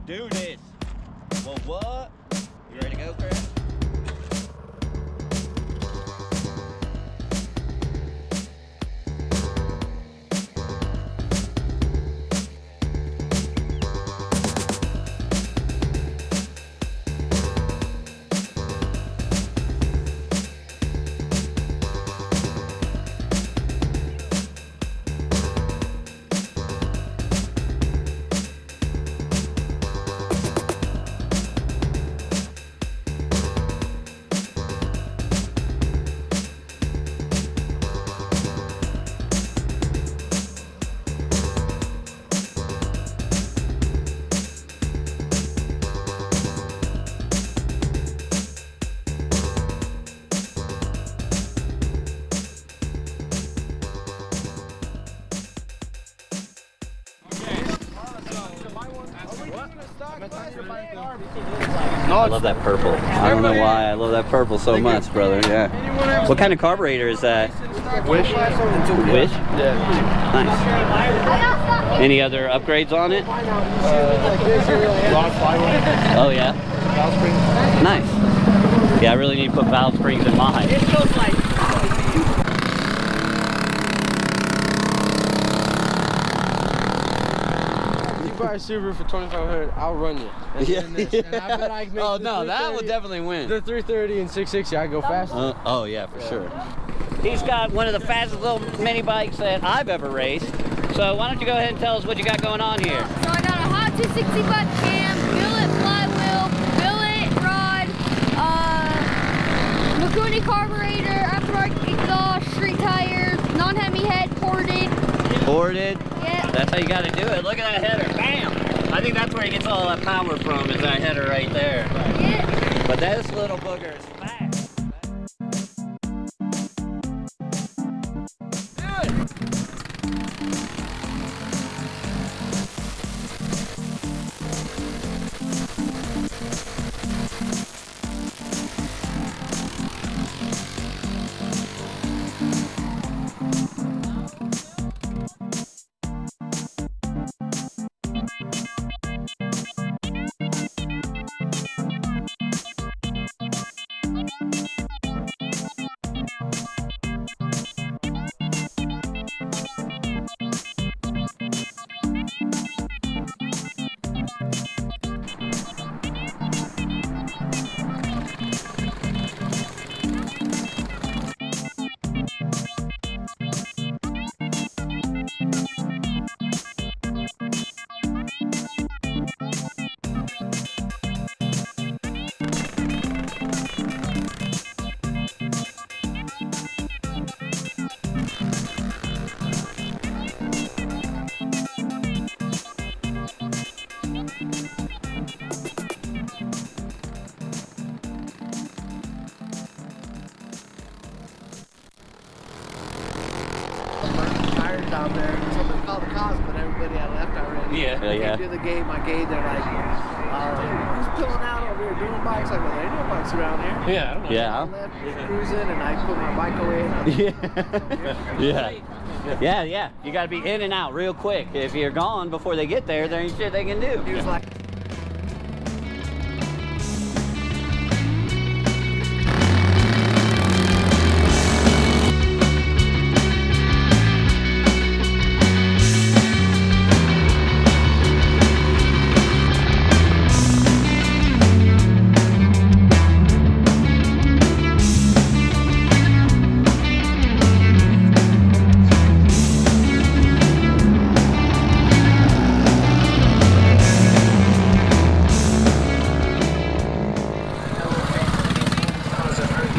do this. Well, what? You ready to go, Chris? I love that purple. I don't know why. I love that purple so much, brother. Yeah. What kind of carburetor is that? Wish. Wish? Yeah. Nice. Any other upgrades on it? Oh, yeah? Nice. Yeah, I really need to put valve springs in mine. It feels like... Buy a Subaru for $2,500, I'll run you. Yeah. And I bet I can make oh no, that would definitely win. The 330 and 660, I go faster. Oh yeah, for sure. He's got one of the fastest little mini bikes that I've ever raced. So why don't you go ahead and tell us what you got going on here? So I got a hot 260 butt cam, billet flywheel, billet rod, Mikuni carburetor, aftermarket exhaust, street tires, non-hemi head, ported. Ported? Yeah. That's how you got to do it. Look at that header. Bam! I think that's where he gets all that power from, is that header right there. Yeah. But this little booger is fast. Down there, something called the cause, but everybody had left already. Yeah. Do the game, I gave. They're like, who's pulling out over here doing bikes? I go, there ain't no bikes around here. Yeah, I don't know. Yeah. I left cruising, and I put my bike away. Yeah. You got to be in and out real quick. If you're gone before they get there, there ain't shit they can do. He was like,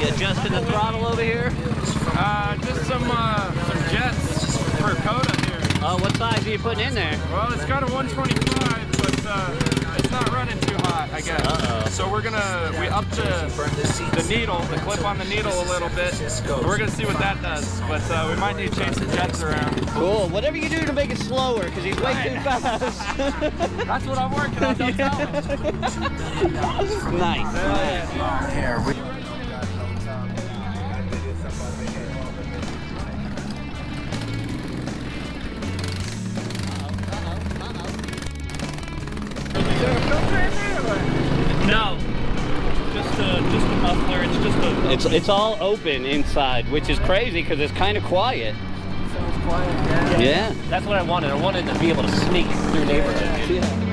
Adjusting the throttle over here. Just some jets for Coda here. Oh, what size are you putting in there? Well, it's got a 125, but it's not running too hot, I guess. Uh-oh. So we upped the needle, the clip on the needle a little bit. We're gonna see what that does, but we might need to change the jets around. Cool. Whatever you do to make it slower, because he's way too fast. That's what I'm working on. Don't tell him. Nice. there are a couple muffler. It's just a... It's all open inside, which is crazy because it's kind of quiet. Sounds quiet, yeah. Yeah. That's what I wanted. I wanted to be able to sneak through neighborhoods. Yeah.